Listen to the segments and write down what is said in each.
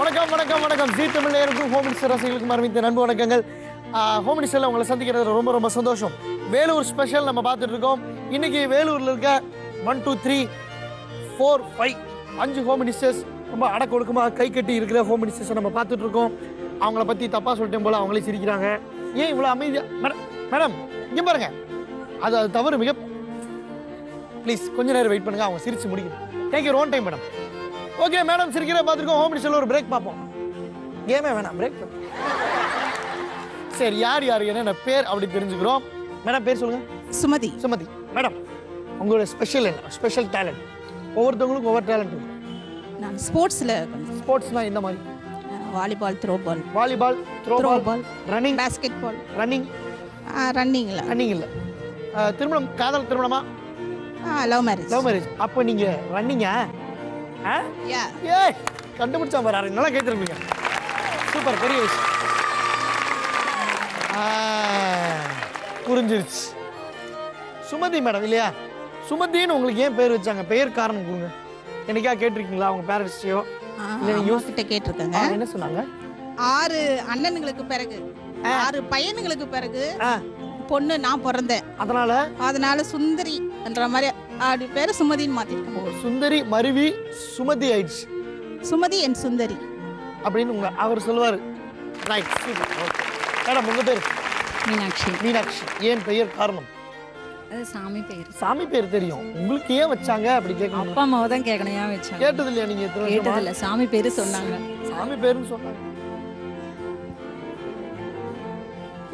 வணக்கம் வணக்கம் வணக்கம். ஜீ தமிழ் நேயர்களுக்கும் ஹோம் மினிஸ்டர் ரசிகர்களுக்கும் மறுமித்த நண்பு வணக்கங்கள். ஹோம் மினிஸ்டரில் உங்களை சந்திக்கிறது ரொம்ப ரொம்ப சந்தோஷம். வேலூர் ஸ்பெஷல் நம்ம பார்த்துட்டு இருக்கோம். இன்னைக்கு வேலூரில் இருக்க 1 2 3 4 5 5 ஹோம் மினிஸ்டர்ஸ் ரொம்ப அடக்க ஒடுக்கமாக கை கட்டி இருக்கிற ஹோம் மினிஸ்டர்ஸை நம்ம பார்த்துட்டு இருக்கோம். அவங்கள பற்றி தப்பாக சொல்லிட்டேன் போல அவங்களே சிரிக்கிறாங்க. ஏன் இவ்வளோ அமைதியாக மேடம் இங்கே பாருங்க. அது தவறு மிக. ப்ளீஸ் கொஞ்ச நேரம் வெயிட் பண்ணுங்க, அவங்க சிரிச்சு முடிக்கணும். Take your own time madam. Okay madam சிரிக்கிற பார்த்துருக்கோம். ஹோம் மினிஸ்டரில் ஒரு பிரேக் பார்ப்போம். கேமே வேணாம், பிரேக். சரி, யார் யார் என்ன பேர் அப்படி தெரிஞ்சுக்கிறோம். மேடம் பேர் சொல்லுங்க. சுமதி. சுமதி மேடம், உங்களோட ஸ்பெஷல் என்ன? Special talent. ஒவ்வொருத்தவங்களுக்கும் ஒவ்வொரு டேலண்ட் இருக்கும். நான் ஸ்போர்ட்ஸில். ஸ்போர்ட்ஸ்னா இந்த மாதிரி volleyball, throwball. Volleyball, throwball, running, basketball. Running. Running இல்லை. ரன்னிங் இல்லை. திருமணம், காதல் திருமணமா? Love marriage. Love marriage. அப்போ நீங்க ரன்னிங்கா? ஏய் கண்டுபிடிச்சா பாரு, நல்லா கேட்டுருப்பீங்க. சூப்பர், பெரிய விஷயம். புரிஞ்சிருச்சு. சுமதி மேடம் இல்லையா? சுமதின்னு உங்களுக்கு ஏன் பேர் வச்சாங்க? பெயர் காரணம் கொடுங்க. என்னைக்கா கேட்டிருக்கீங்களா அவங்க பேரண்ட்ஸையோ? யோசிக்கிட்ட கேட்டிருக்காங்க. என்ன சொன்னாங்க? 6 அண்ணனுங்களுக்கு பிறகு 6 பையனுங்களுக்கு பிறகு பொண்ணு நான் பிறந்தேன். அதனால சுந்தரி என்ற மாதிரி அப்படி பேரு சுமதின்னு மாத்திருக்கேன். சுந்தரி மருவி சுமதி ஆயிடுச்சு. சுமதி என் சுந்தரி அப்படின்னு அவர் சொல்லுவாரு. Right, super. ஓகே மேடம், உங்க பேர்? மீனாட்சி. மீனாட்சி. ஏன் பெயர் காரணம்? அது சாமி பேர். சாமி பேர் தெரியும், உங்களுக்கு ஏன் வச்சாங்க அப்படி கேட்கணும்? அப்பா அம்மாவை தான் கேட்கணும், ஏன் வச்சாங்க? கேட்டது இல்லையா நீங்க? கேட்டது இல்லை, சாமி பேரு சொன்னாங்க. சாமி பேருன்னு சொன்னாங்க.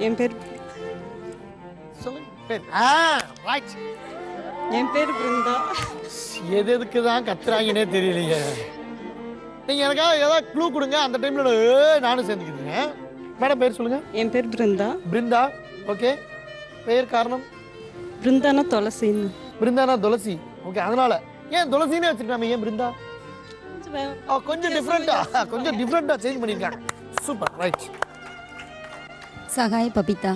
என் பேர் சொல்லுங்க பேர். ரைட். என் பேர் பிருந்தா. எதுக்கு தான் கத்துறாங்கன்னே தெரியலையே. நீங்க எனக்காக ஏதாவது க்ளூ கொடுங்க, அந்த டைம்ல நானும் சேர்ந்துக்கிறீங்க. மேடம் பேர் சொல்லுங்க. என் பேர் பிருந்தா. பிருந்தா. ஓகே, பெயர் காரணம்? பிருந்தானா துளசின்னு. பிருந்தானா துளசி. ஓகே, அதனால ஏன் துளசினே வச்சிருக்காங்க? ஏன் பிருந்தா? கொஞ்சம் டிஃப்ரெண்டா சேஞ்ச் பண்ணிருக்காங்க. Super, right. Sagaya Babitha.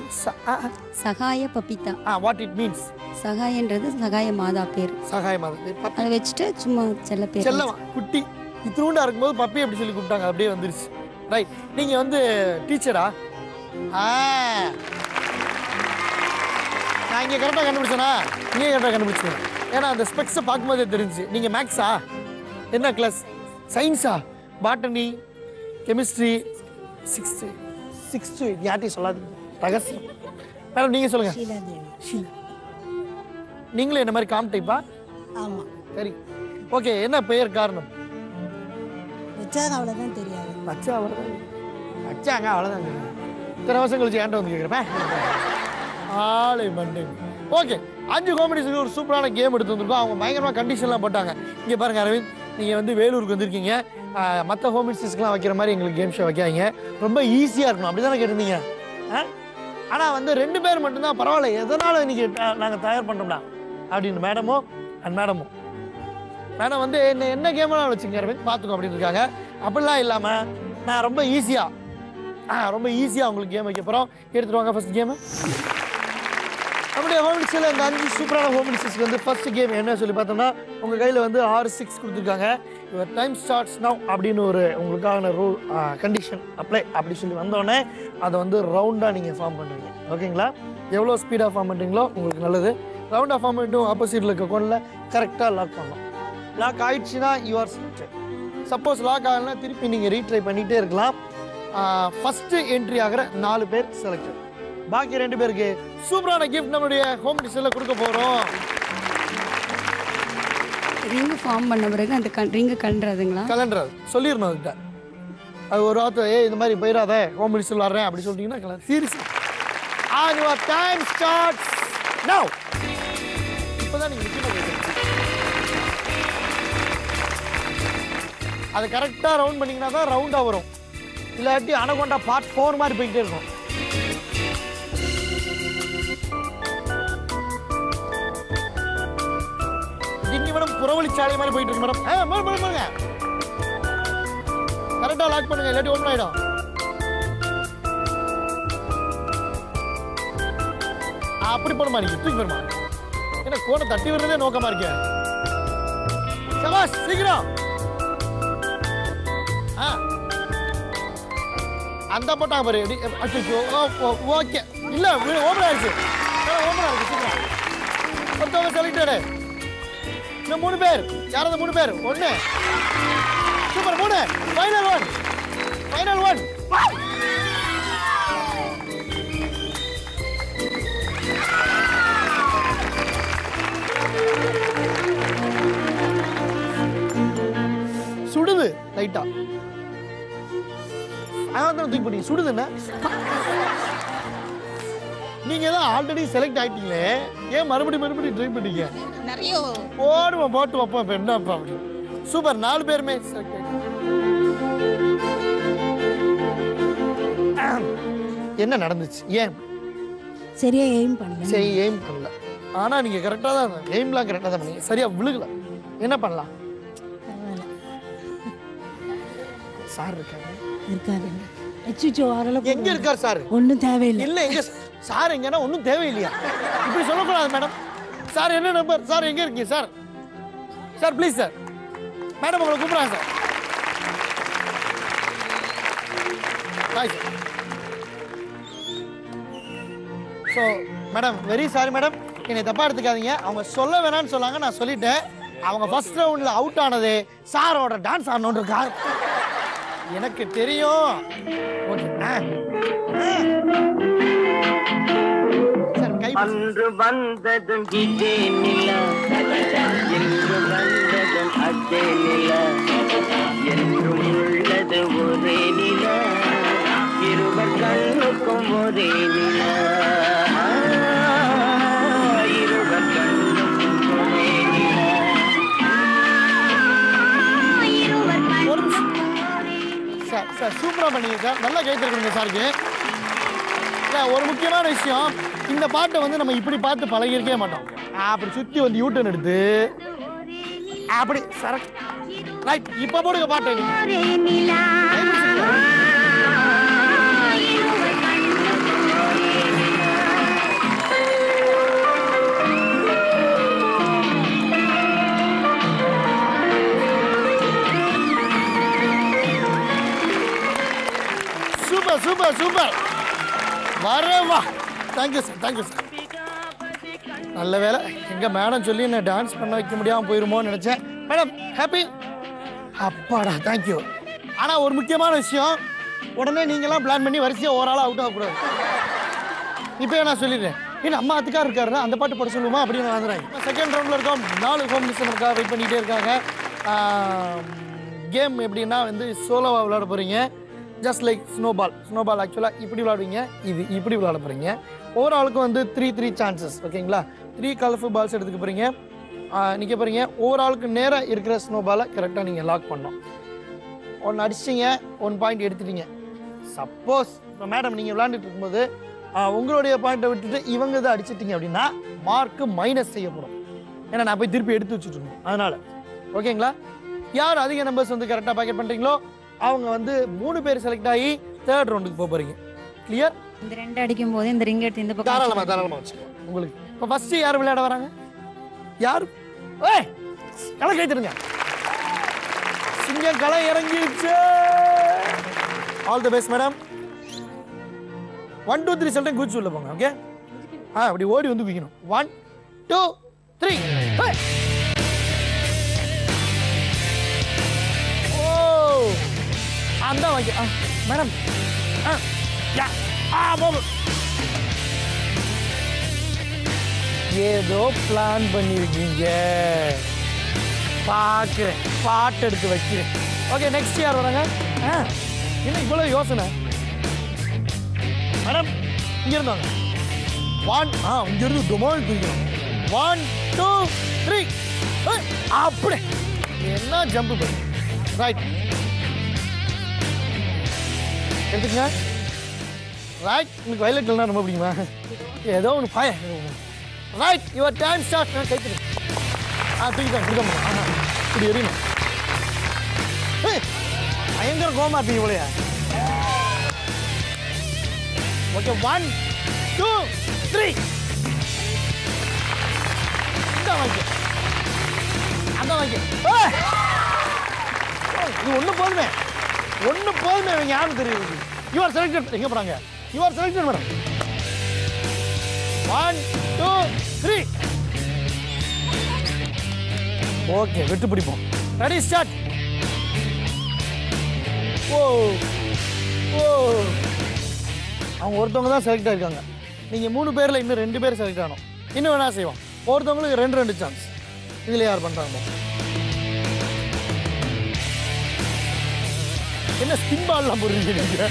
Sagaya Babitha. What it means? சகாயன்றது சகாய மாதா பேர். சகாய மாதா பேர். அதை வச்சுட்டு சும்மா செல்ல பேர். செல்லமா குட்டி இத்திரூண்டா இருக்கும்போது பப்பி எப்படி சொல்லி கூப்பிட்டாங்க, அப்படியே வந்துருச்சு. ரைட். நீங்க வந்து டீச்சரா? நான் இங்கே கரெக்டாக கண்டுபிடிச்சேனா? இங்கே கரெக்டாக கண்டுபிடிச்சேன். ஏன்னா அந்த ஸ்பெக்ஸை பார்க்கும்போதே தெரிஞ்சு. நீங்கள் மேக்ஸா? என்ன கிளாஸ்? சயின்ஸா? பாட்டனி, கெமிஸ்ட்ரி, சிக்ஸ்த்து யார்ட்டையும் சொல்லாதீங்க, ரகசியம். மேடம் நீங்கள் சொல்லுங்கள். ஷீலா. நீங்களும் என்ன மாதிரி காம் டைப்பா? ஆமாம். சரி, ஓகே. என்ன பெயர் காரணம்? வச்சாங்க, அவ்வளோதான் தெரியாது. வச்சா அவ்வளோதான். வச்சாங்க அவ்வளோதான் தெரியும். இத்தனை வருஷம் கழிச்சு ஏன்ட்ட வந்து கேட்குறேன். ஆளை மண்டே. ஓகே, 5 காம்படிஷனுக்கு ஒரு சூப்பரான கேம் எடுத்து வந்திருக்கோம். அவங்க பயங்கரமாக கண்டிஷன்லாம் போட்டாங்க. இங்கே பாருங்க அரவிந்த், நீங்கள் வந்து வேலூருக்கு வந்திருக்கீங்க. மற்ற ஹோம் மினிஸ்டர்ஸ்க்குலாம் வைக்கிற மாதிரி எங்களுக்கு கேம் ஷோ வைக்காதீங்க, ரொம்ப ஈஸியாக இருக்கணும் அப்படி தானே கேட்டிருந்தீங்க. ஆனால் வந்து 2 பேர் மட்டும்தான் பரவாயில்ல, எதனால் இன்னைக்கு நாங்கள் தயார் பண்ணுறோம்டா அப்படின்னு மேடமும் மேடம் வந்து என்ன கேமெல்லாம் வச்சுங்க அரவிந்த் பார்த்துக்கோ அப்படின்னு இருக்காங்க. அப்படிலாம் இல்லாமல் நான் ரொம்ப ஈஸியாக உங்களுக்கு கேம் வைக்க போகிறோம். எடுத்துகிட்டு வாங்க ஃபர்ஸ்ட் கேமு. நம்முடைய ஹோம் மினிஸ்டரில் இந்த 5 சூப்பரான ஹோம் மினிஸ்டர்ஸ்க்கு வந்து ஃபர்ஸ்ட் கேம் என்ன சொல்லி பார்த்தோம்னா, உங்கள் கையில் வந்து 6 6 கொடுத்துருக்காங்க. யுவர் டைம் ஸ்டார்ட்ஸ் நவ் அப்படின்னு ஒரு உங்களுக்கான ரூல் கண்டிஷன் அப்ளை அப்படி சொல்லி வந்தோடனே அதை வந்து ரவுண்டாக நீங்கள் ஃபார்ம் பண்ணுவீங்க. ஓகேங்களா? எவ்வளோ ஸ்பீடாக ஃபார்ம் பண்ணுறீங்களோ உங்களுக்கு நல்லது. ரவுண்டாக ஃபார்ம் பண்ணிட்டு ஆப்போசிட்டில் இருக்க கோனில் கரெக்டாக லாக் பண்ணணும். லாக் ஆயிடுச்சுன்னா யூஆர் செலக்டட். சப்போஸ் லாக் ஆகலைன்னா திருப்பி நீங்கள் ரீட்ரை பண்ணிகிட்டே இருக்கலாம். ஃபஸ்ட்டு என்ட்ரி ஆகிற 4 பேர் செலக்டட். பாக்கி 2 பேருக்கு சூப்பரான கிஃப்ட் நம்மளுடைய ஹோம் மினிஸ்டரில் கொடுக்க போகிறோம். ரிங்கு ஃபார்ம் பண்ண பிறகு அந்த ரிங்கு கலண்டுறதுங்களா? கலண்டுறது சொல்லிடணும். அதுதான் அது ஒரு வார்த்தை, இந்த மாதிரி போயிடாத ஹோம் மினிஸ்டர் வர்றேன் அப்படி சொல்லிட்டீங்கன்னா கலர். சீரியஸாக யுவர் டைம் ஸ்டார்ட்ஸ் நவ். இப்போதான் நீங்கள் அதை கரெக்டாக ரவுண்ட் பண்ணிங்கன்னா தான் ரவுண்டாக வரும். இல்லாட்டி அனகொண்டா பார்ட் 4 மாதிரி போய்கிட்டே இருக்கும். மேடம் புறவழிச்சாலை மாதிரி போயிட்டு இருக்கு மேடம். கரெக்டா லாக் பண்ணுங்க, இல்லாட்டி ஓபன் ஆயிடும். அப்படி போன மாதிரி தூக்கி வருமா? என்ன கோணை தட்டி விடுறதே நோக்கமா இருக்கு. சபாஷ், சீக்கிரம். அந்த போட்டாங்க பாரு. அச்சோ ஓகே. இல்ல ஓபன் ஆயிடுச்சு. ஓபன் ஆயிடுச்சு சீக்கிரம். ஒருத்தவங்க செலக்டடு. இன்னும் 3 பேர். யாராவது 3 பேர்? 1 சூப்பர் 3. ஃபைனல் 1. ஃபைனல் 1. சுடுது லைட்டா. அதான் தூக்கி போட்டீங்க. சுடுது என்ன? நீங்க தான் ஆல்ரெடி செலக்ட் ஆயிட்டீங்களே, ஏன் மறுபடியும் ட்ரை பண்ணீங்க? நிறைய போட்டு வைப்போம். இப்போ என்னப்பா அப்படி? சூப்பர் 4 பேருமே செலக்ட் ஆயிட்டீங்க. என்ன நடந்துச்சு? ஏன் சரியா எய்ம் பண்ணல? சரி எய்ம் பண்ணல. ஆனா நீங்க கரெக்டா தான் எய்ம்லாம் கரெக்டா தான் பண்ணீங்க. சரியா விழுகல. என்ன பண்ணலாம்? சார் இருக்காரு. அச்சோ அதெல்லாம் எங்க இருக்கார் சார்? ஒன்றும் தேவையில்லை. இல்ல எங்க சார் எங்கன்னா ஒன்றும் தேவையில்லையா? இப்படி சொல்லக்கூடாது மேடம். சார் என்ன நம்பர்? சார் எங்க இருக்கீங்க sir? Sir please sir. Madam உங்களை கூப்பிடுறாங்க sir. Bye sir. So madam very sorry madam, என்னை தப்பா எடுத்துக்காதீங்க. அவங்க சொல்ல வேணாம்னு சொன்னாங்க, நான் சொல்லிட்டேன். அவங்க ஃபர்ஸ்ட் ரவுண்ட்ல அவுட் ஆனது சாரோட டான்ஸ் ஆடணுன்ற காரணம் எனக்கு தெரியும். ஓகே சார் கை அன்று வந்ததும் இதே நிலா, என்று வந்ததும் அதே நிலா, என்றும் உள்ளது ஒரே நிலா, இருவர் கண்ணுக்கும் ஒரே நிலா, இருவர் கண்ணுக்கும் ஒரே நிலா. சார் சார் சூப்பரா பண்ணீங்க சார். நல்லா கைத்தறிங்க சாருக்கு. ஒரு முக்கியமான விஷயம், இந்த பாட்டை வந்து நம்ம இப்படி பார்த்து பழகிருக்கவே மாட்டோம். அப்படி சுத்தி வந்து யூட்டன் எடுத்து அப்படி சரக்கு ரைட். இப்ப போடுங்க பாட்டை. Super super super. வரவா. Thank you sir, thank you sir. நல்ல வேலை எங்க மேடம் சொல்லி என்ன டான்ஸ் பண்ண வைக்க முடியாமல் போயிருமோன்னு நினைச்சேன். Madam happy? அப்பாடா தேங்க்யூ. ஆனால் ஒரு முக்கியமான விஷயம், உடனே நீங்களாம் பிளான் பண்ணி வரிசையாக ஓவராலாக அவுட் ஆகக்கூடாது. இப்போ நான் சொல்லிடுறேன். ஏன்னா அம்மா அதுக்காக இருக்காரு, அந்த பாட்டு போட சொல்லுமா அப்படின்னு நான் வந்துடுறேன். செகண்ட் ரவுண்டில் இருக்கோம். 4 காம்படிஷன் நமக்காக வெயிட் பண்ணிகிட்டே இருக்காங்க. கேம் எப்படின்னா வந்து சோலோவாக விளையாட போகிறீங்க. Just like snowball. ஸ்னோபால் ஆக்சுவலாக இப்படி விளையாடுவீங்க, இது இப்படி விளையாட போகிறீங்க. ஒவ்வொரு ஆளுக்கும் வந்து 3 சான்சஸ். ஓகேங்களா? 3 கலர்ஃபுல் பால்ஸ் எடுத்துக்க போகிறீங்க. நிற்க போகிறீங்க. ஒவ்வொரு ஆளுக்கு நேராக இருக்கிற ஸ்னோபாலை கரெக்டாக நீங்கள் லாக் பண்ணணும். 1 அடிச்சிட்டிங்க, 1 பாயிண்ட் எடுத்துட்டீங்க. சப்போஸ் இப்போ மேடம் நீங்கள் விளையாண்டுட்டு இருக்கும்போது உங்களுடைய பாயிண்ட்டை விட்டுட்டு இவங்க இதை அடிச்சிட்டிங்க அப்படின்னா மார்க்கு மைனஸ் செய்யப்படும். ஏன்னா நான் போய் திருப்பி எடுத்து வச்சுட்டு இருக்கோம். அதனால் ஓகேங்களா? யார் அதிக நம்பர்ஸ் வந்து கரெக்டாக பாக்கெட் பண்ணுறீங்களோ அவங்க வந்து 3 பேர் செலக்ட் ஆகி 3rd ரவுண்டுக்கு போக போகிறீங்க. கிளியர்? இந்த 2 அடிக்கும் போது இந்த ரிங் எடுத்து இந்த பக்கம் தாராளமாக வச்சுக்கோ. உங்களுக்கு இப்போ ஃபர்ஸ்ட் யார் விளையாட வராங்க? யார்? ஏய் களை கைத்துடுங்க. சிங்கம் களை இறங்கிடுச்சு. All the best madam. 1 2 3 சொல்லிட்டு குதிச்சு உள்ள போங்க. ஓகே? அப்படி ஓடி வந்து குதிக்கணும். 1 2 3. ஓ அந்த வாங்க மேடம். ஏதோ பிளான் பண்ணிருக்கீங்க பார்க்குறேன். பாட்டு எடுத்து வைக்கிறேன். ஓகே நெக்ஸ்ட் யார் வராங்க? என்ன இவ்வளோ யோசனை மேடம்? இங்க இருந்தாங்க. 1 இங்க இருந்து துமால் குதிக்கணும். 1 2 3. அப்படி என்ன ஜம்ப் பண்ணு. ரைட் எடுத்துக்கங்க. ரைட். உங்களுக்கு வயலட் கலர்னா ரொம்ப பிடிக்குமா? ஏதோ ஒன்று பாய. Right your time start. கைத்து தூக்கிட்டேன். கொடுக்க இப்படி எறியணும். பயங்கர கோமா இருப்பீங்க போலையா? ஓகே 1 2 3. இந்த வாங்க அந்த வாங்க. இது ஒன்று போதுமே, ஒன்று போதுமே. யாரும் தெரியுது. You are selected. எங்கே போகிறாங்க? You are selected madam. 1 2 3. Okay, வெட்டு பிடிப்போம். Ready start. ஓ ஓ, அவங்க ஒருத்தவங்க தான் செலக்ட் ஆகிருக்காங்க. நீங்கள் 3 பேரில் இன்னும் 2 பேர் செலக்ட் ஆகணும். இன்னும் வேணா செய்வோம். ஒருத்தவங்களுக்கு 2 சான்ஸ். இதில் யார் பண்ணுறாங்க? என்ன ஸ்பின் பால்லாம் போடுறீங்க நீங்க?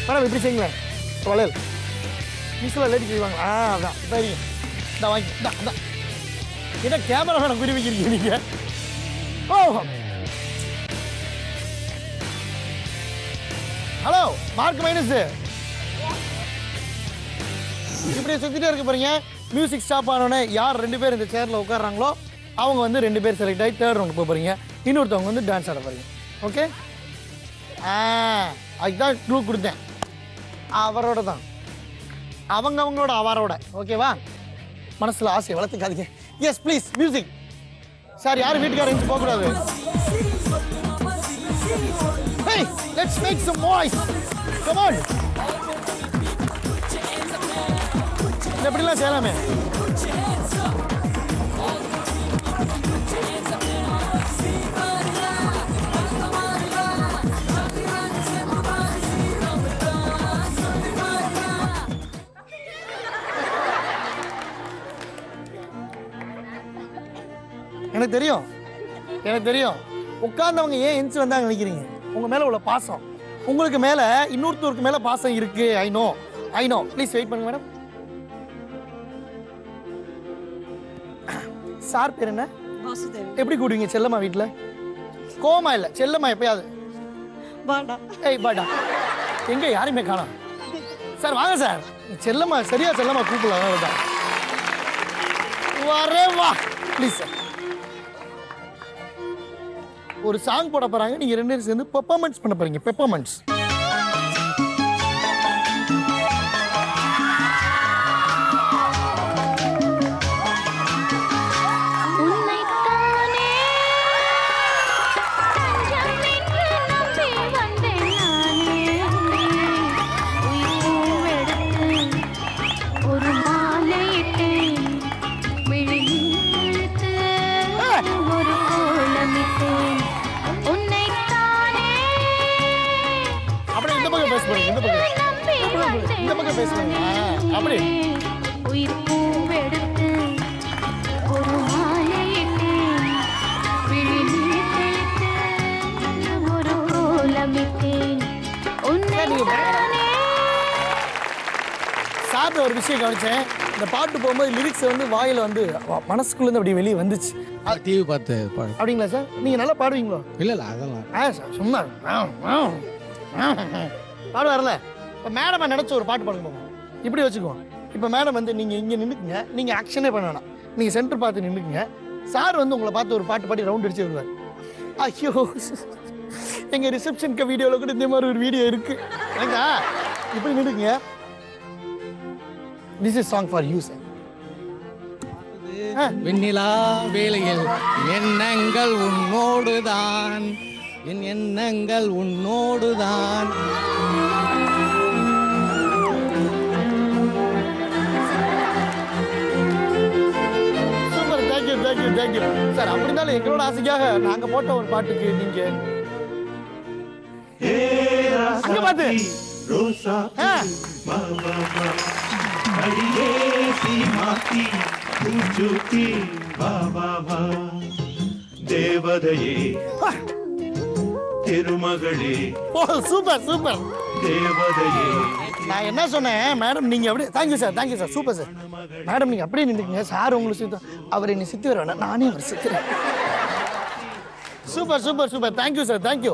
மேடம் இப்படி செய்யுங்களேன். வளையல் மிஸ்ல லேடி செய்வாங்க. அதான் சரிங்க. இந்த வாங்கி இந்த என்ன கேமரா வேணும் குறி வைக்கிறீங்க நீங்க? ஓ ஹலோ, மார்க் மைனஸ். இப்படி சுத்திட்டே இருக்க போறீங்க. மியூசிக் ஸ்டாப் ஆனோடனே யார் 2 பேர் இந்த சேர்ல உட்கார்றாங்களோ அவங்க வந்து 2 பேர் செலக்ட் ஆகி தேர்ட் ரவுண்ட் போக போறீங்க. இன்னொருத்தவங்க வந்து டான்ஸ் ஆட போறீங்க. ஓகே, அதுதான் க்ளூ கொடுத்தேன். அவரோட தான், அவங்களோட அவரோட. ஓகேவா? மனசுல ஆசையை வளர்த்துக்காதீங்க. Yes please music. சார் யாரும் வீட்டுக்காரங்க போகக்கூடாது. Hey, let's make some noise. Come on. எப்படிலாம் செய்யலாமே. எனக்கு தெரியும், எனக்கு தெரியும். உட்கார்ந்தவங்க ஏன் எந்திச்சு வந்தாங்க நினைக்கிறீங்க? உங்க மேல உள்ள பாசம். உங்களுக்கு மேல இன்னொருத்தருக்கு மேல பாசம் இருக்கு. I know. ப்ளீஸ் வெயிட் பண்ணுங்க மேடம். சார் பேர் என்ன? வாசுதேவ். எப்படி கூடுவீங்க செல்லம்மா வீட்டுல? கோமா இல்ல செல்லம்மா எப்பயாவது. பாடா. ஏய் பாடா. எங்க யாருமே காணோம். சார் வாங்க சார். செல்லம்மா சரியா செல்லம்மா கூப்பிடலாம். வரே வா ப்ளீஸ் சார். ஒரு சாங் போட போறாங்க. நீங்க 2 பேரும் சேர்ந்து பெர்ஃபார்மன்ஸ் பண்ண போறீங்க. பெர்ஃபார்மன்ஸ். இந்த பக்கம் பேசுவாங்க. அப்படி உயிர் பூவெடுத்து ஒரு மாலையிட்டு விழிநீர் தெளித்து ஒரு கோலமிட்டேன் உன்னை சாப்பிட்ட ஒரு விஷயம் கவனிச்சேன். இந்த பாட்டு போகும்போது லிரிக்ஸ் வந்து வாயில வந்து மனசுக்குள்ளேருந்து அப்படி வெளியே வந்துச்சு. டிவி பார்த்து பாடு. அப்படிங்களா சார்? நீங்க நல்லா பாடுவீங்களோ? இல்லை அதெல்லாம் சும்மா பாடுவார்ல. இப்போ மேடமை நினச்ச ஒரு பாட்டு பாடுங்க. இப்படி வச்சுக்குவோம். இப்போ மேடம் வந்து நீங்கள் இங்கே நின்றுக்குங்க. நீங்கள் ஆக்ஷனே பண்ண வேணாம். நீங்கள் சென்டர் பார்த்து நின்றுக்குங்க. சார் வந்து உங்களை பார்த்து ஒரு பாட்டு பாடி ரவுண்ட் அடிச்சு வருவார். ஐயோ, எங்கள் ரிசப்ஷனுக்கு வீடியோவில் கூட இந்த மாதிரி ஒரு வீடியோ இருக்கு. ஏங்கா இப்படி நின்றுக்குங்க. This is song for you sir. வெண்ணிலா வேளையில் எண்ணங்கள் உன்னோடுதான், என் எண்ணங்கள் உன்னோடுதான். Super, thank you thank you thank you sir. அப்படி இருந்தாலும் எங்களோட ஆசைக்காக நாங்க போட்ட ஒரு பாட்டுக்கு நீங்க அங்க பாத்து தேவதையே திருமகளே. ஓ சூப்பர் சூப்பர் தேவதையே. நான் என்ன சொன்னேன் மேடம், நீங்க அப்படியே thank you sir super sir. Madam நீங்க அப்படியே நின்றுக்குங்க. சார் உங்களுக்கு சித்து, அவர் என்னை சித்தி வர வேணாம், நானே அவர் சித்துறேன். Super super super thank you sir thank you.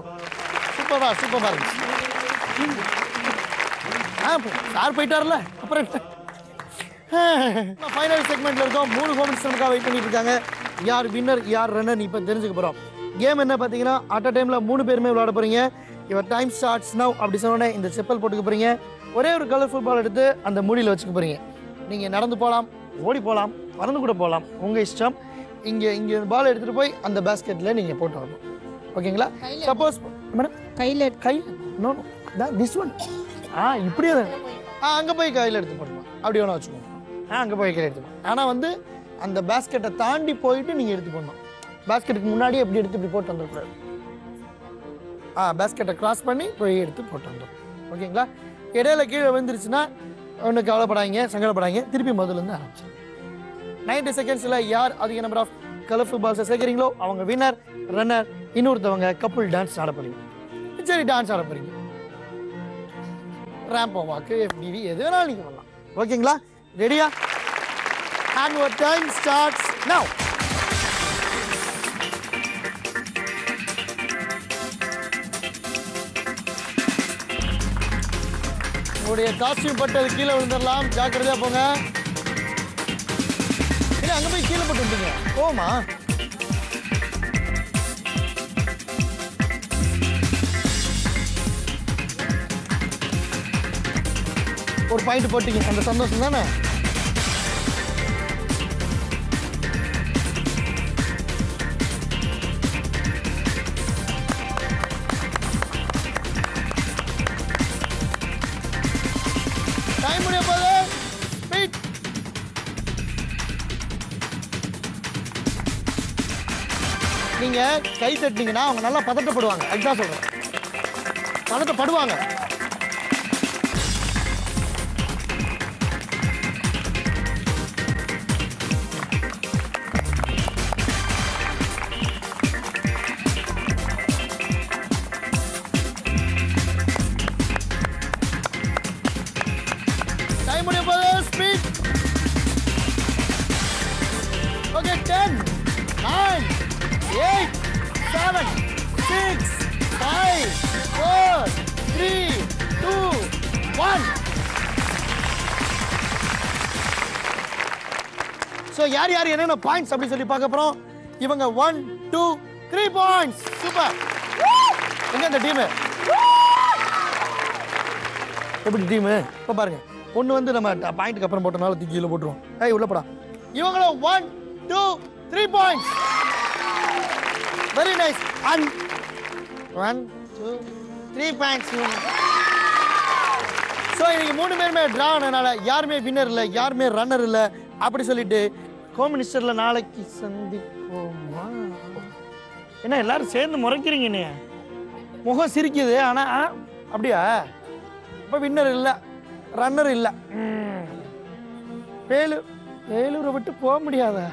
சூப்பரா சூப்பரா இருக்கு. சார் போயிட்டார்ல அப்புறம் ஃபைனல் செக்மெண்ட்ல இருக்கோம். 3 காம்படிஷனுக்காக வெயிட் பண்ணிட்டு இருக்காங்க. யார் வின்னர் யார் ரன்னர் இப்போ தெரிஞ்சுக்க போறோம். கேம் என்ன பார்த்தீங்கன்னா அட் அ டைம்ல 3 பேருமே விளையாட போறீங்க. யுவர் டைம் ஸ்டார்ட்ஸ் நவ் அப்படி சொன்னோடனே இந்த செப்பல் போட்டுக்க போறீங்க. ஒரே ஒரு கலர்ஃபுல் பால் எடுத்து அந்த மூடியில் வச்சுக்க போறீங்க. நீங்க நடந்து போகலாம், ஓடி போகலாம், பறந்து கூட போகலாம், உங்க இஷ்டம். இங்கே பால் எடுத்துகிட்டு போய் அந்த பேஸ்கெட்டில் நீங்கள் போட்டு வரணும். ஓகேங்களா? சப்போஸ் மேடம் கை நோ திஸ் ஒன் இப்படியே தான் அங்கே போய் கையில் எடுத்து போட்டுக்கலாம். அப்படி வேணா வச்சுக்கோங்க. அங்கே போய் கையில் எடுத்துக்கலாம். ஆனால் வந்து அந்த பேஸ்கெட்டை தாண்டி போயிட்டு நீங்கள் எடுத்து போடணும். பேஸ்கெட்டுக்கு முன்னாடியே எப்படி எடுத்து இப்படி போட்டு வந்துடக்கூடாது. பேஸ்கெட்டை கிராஸ் பண்ணி போய் எடுத்து போட்டு வந்துடும். ஓகேங்களா? இடையில கீழே விழுந்துருச்சுன்னா ஒன்றும் கவலைப்படாதீங்க, சங்கடப்படாதீங்க. திருப்பி முதல்லேருந்து ஆரம்பிச்சு 90 செகண்ட்ஸில் யார் அதிக நம்பர் ஆஃப் கலர்ஃபுல் பால்ஸை சேர்க்குறீங்களோ அவங்க வின்னர், ரன்னர். இன்னொருத்தவங்க கப்புள் டான்ஸ் ஆட போறீங்க. சரி, டான்ஸ் ஆட போறீங்க. ரேம்போ வாக்கு, FDV எது வேணாலும் நீங்கள் பண்ணலாம். ஓகேங்களா? ரெடியா? And your time starts now. உங்களுடைய காஸ்டியூம் பட்டது கீழே விழுந்துடலாம். ஜாக்கிரதையா போங்க. அங்கே போய் கீழே போட்டு விட்டுங்க. போமா ஒரு பாயிண்ட் போட்டீங்க, அந்த சந்தோஷம் தானே? டைம் முடிய போது. ஸ்பீட். நீங்க கை தட்டினீங்கன்னா அவங்க நல்லா பதட்டப்படுவாங்க. அதுதான் சொல்றேன், பதட்டப்படுவாங்க. Okay, 10, 9, 8, 7, 6, 5, 4, 3, 2, 1. So, யார் யார் என்னென்ன பாயிண்ட்ஸ் அப்படி சொல்லி பார்க்க போறோம். இவங்க 1, 2, 3 பாயிண்ட்ஸ். சூப்பர். எங்க இந்த டீம்? எப்படி டீம்? இப்போ பாருங்க, ஒன்று வந்து நம்ம பாயிண்ட்டுக்கு அப்புறம் போட்டனால தூக்கியில் போட்டுருவோம். ஏய் உள்ள போடா. இவங்களும் 1, 2, 3 points. Very nice. And 1, 2, 3 points. So இன்னைக்கு 3 பேருமே ட்ரா ஆனதுனால யாருமே வின்னர் இல்லை, யாருமே ரன்னர் இல்லை. அப்படி சொல்லிட்டு ஹோம் மினிஸ்டரில் நாளைக்கு சந்திப்போமா? என்ன எல்லாரும் சேர்ந்து முறைக்கிறீங்க? நீ முகம் சிரிக்குது, ஆனால் அப்படியா? இப்போ வின்னர் இல்லை, ரன்னர் இல்லை. வேலூரை விட்டு போக முடியாதா?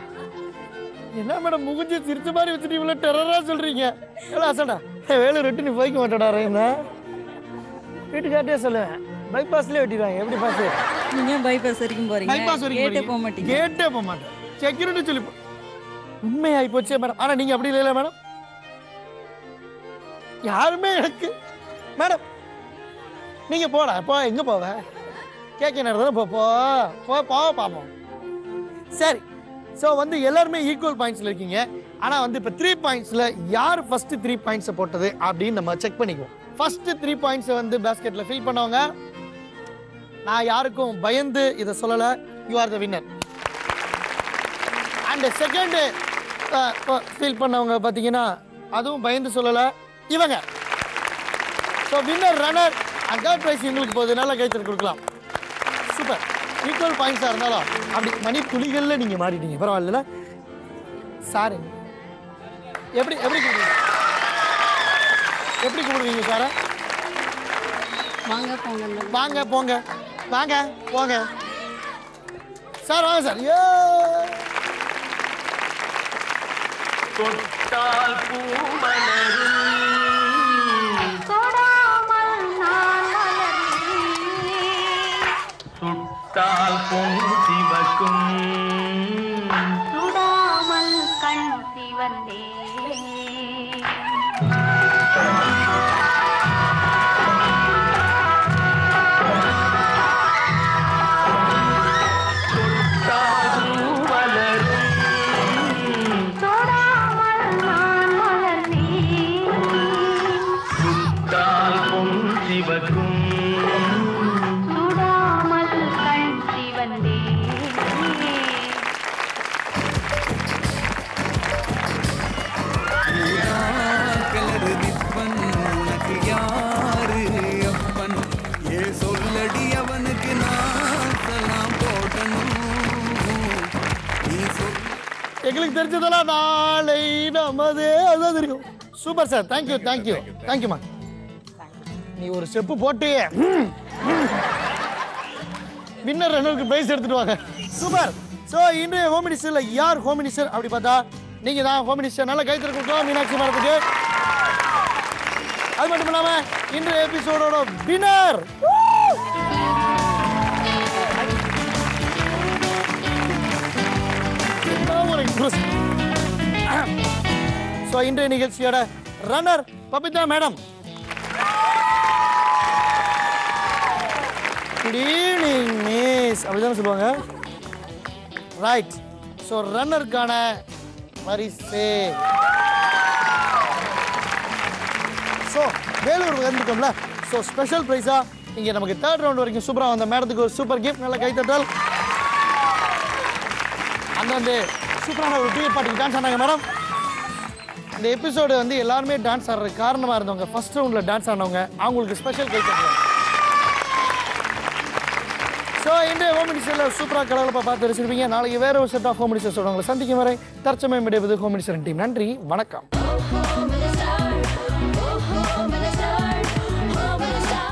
என்ன மேடம் முகுஞ்சி சிரிச்ச மாதிரி வச்சுட்டு இவ்வளோ டெரராக சொல்கிறீங்க? எவ்வளோ அசடா? வேலூர் விட்டு நீ போய்க்க மாட்டேடா. என்ன வீட்டுக்கார்ட்டே சொல்லுவேன், பைபாஸ்லேயே வெட்டிடுவாங்க. எப்படி பாஸ்? நீங்க பைபாஸ் வரைக்கும் போறீங்க, பைபாஸ் வரைக்கும் கேட்டே போக மாட்டீங்க. கேட்டே போக மாட்டேன். செக்யூரிட்டி சொல்லி உண்மையாகி போச்சே மேடம். ஆனால் நீங்கள் அப்படி இல்லை மேடம். யாருமே எனக்கு மேடம் நீங்கள் போடா போ. எங்கே போவ? கேட்க நேரம் போ போ போ பார்ப்போம். சரி, ஸோ வந்து எல்லாருமே ஈக்குவல் பாயிண்ட்ஸில் இருக்கீங்க. ஆனால் வந்து இப்போ 3 பாயிண்ட்ஸில் யார் ஃபஸ்ட்டு 3 பாயிண்ட்ஸை போட்டது அப்படின்னு நம்ம செக் பண்ணிக்குவோம். ஃபஸ்ட்டு 3 பாயிண்ட்ஸை வந்து பேஸ்கெட்டில் ஃபில் பண்ணவங்க, நான் யாருக்கும் பயந்து இதை சொல்லலை, you are the winner. And second feel பண்ணவங்க பார்த்தீங்கன்னா அதுவும் பயந்து சொல்லலை, இவங்க. So winner, runner and third prize இவங்களுக்கு போகுது. நல்லா கைத்தறி கொடுக்கலாம். சூப்பர். ஈக்குவல் பாயிண்ட்ஸாக இருந்தாலும் அப்படி மணி துளிகளில் நீங்கள் மாறிட்டீங்க. பரவாயில்ல சார். எப்படி எப்படி கூப்பிடுவீங்க? எப்படி கூப்பிடுவீங்க சாரை? வாங்க போங்க. வாங்க போங்க. வாங்க போங்க சார். வாங்க சார். ஏ தொட்டால் பூ மலரும், சுட்டால் பொன் சிவக்கும், சுடாமல் கண் சிவந்தே. எங்களுக்கு தெரிஞ்சதெல்லாம் நாளை நமதே அதான் தெரியும். சூப்பர் சார், தேங்க்யூ தேங்க்யூ தேங்க்யூமா. நீ ஒரு ஸ்டெப்பு போட்டு வின்னர் ரன்னருக்கு பிரைஸ் எடுத்துட்டு வாங்க. சூப்பர். ஸோ இன்றைய ஹோம் மினிஸ்டரில் யார் ஹோம் மினிஸ்டர் அப்படி பார்த்தா நீங்கள் தான் ஹோம் மினிஸ்டர். நல்ல கைத்தறி கொடுக்கலாம் மீனாட்சி மேடத்துக்கு. அது மட்டும் இல்லாமல் இன்றைய எபிசோடோட வின்னர் ஸோ இன்றைய நிகழ்ச்சியோட runner Babita madam. Good evening miss அப்படிதானே சொல்லுவாங்க. ரைட். ஸோ ரன்னருக்கான பரிசு. ஸோ வேலூர் வந்துட்டோம்ல. ஸோ ஸ்பெஷல் ப்ரைஸா இங்கே நமக்கு 3rd ரவுண்ட் வரைக்கும் சூப்பராக வந்த மேடத்துக்கு ஒரு சூப்பர் கிஃப்ட். நல்ல கைத்தட்டல். அந்த வந்து சூப்பரான ஒரு டீ பாட்டுக்கு டான்ஸ் ஆனாங்க மேடம். இந்த எபிசோடு வந்து எல்லாருமே டான்ஸ் ஆடுறதுக்கு காரணமாக இருந்தவங்க, ஃபர்ஸ்ட் ரவுண்டில் டான்ஸ் ஆனவங்க, அவங்களுக்கு ஸ்பெஷல் கைத்தட்டல். ஸோ இன்றைய ஹோம் மினிஸ்டரில் சூப்பராக கலகலப்பா பார்த்து வச்சிருப்பீங்க. நாளைக்கு வேற ஒரு செட் ஆஃப் ஹோம் மினிஸ்டர்ஸோட உங்களை சந்திக்கும் வரை தற்சமயம் விடைபெறுவது ஹோம் மினிஸ்டர் டீம். நன்றி, வணக்கம்.